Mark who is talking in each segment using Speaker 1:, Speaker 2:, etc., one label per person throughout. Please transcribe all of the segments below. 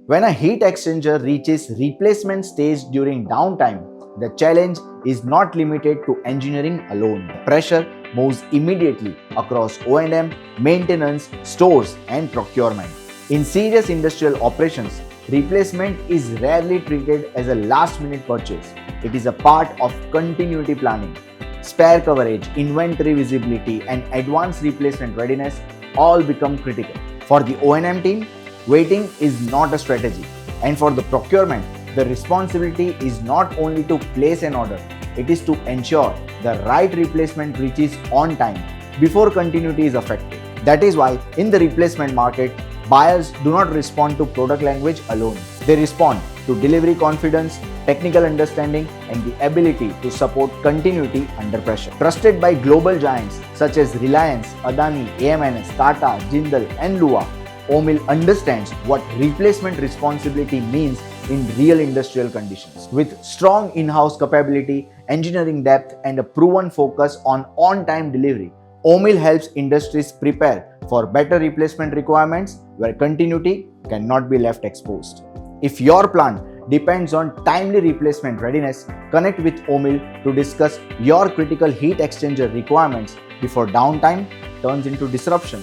Speaker 1: When a heat exchanger reaches replacement stage during downtime, the challenge is not limited to engineering alone. Pressure moves immediately across O&M, maintenance, stores, and procurement. In serious industrial operations, replacement is rarely treated as a last-minute purchase. It is a part of continuity planning. Spare coverage, inventory visibility, and advanced replacement readiness all become critical. For the O&M team, waiting is not a strategy. And for the procurement, the responsibility is not only to place an order, it is to ensure the right replacement reaches on time before continuity is affected. That is why in the replacement market, buyers do not respond to product language alone. They respond to delivery confidence, technical understanding, and the ability to support continuity under pressure. Trusted by global giants such as Reliance, Adani, AMNS, Tata, Jindal, and Lua, OMEEL understands what replacement responsibility means in real industrial conditions. With strong in-house capability, engineering depth, and a proven focus on on-time delivery, OMEEL helps industries prepare for better replacement requirements where continuity cannot be left exposed. If your plant depends on timely replacement readiness, connect with OMEEL to discuss your critical heat exchanger requirements before downtime turns into disruption.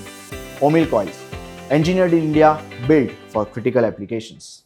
Speaker 1: OMEEL Coils, engineered in India, built for critical applications.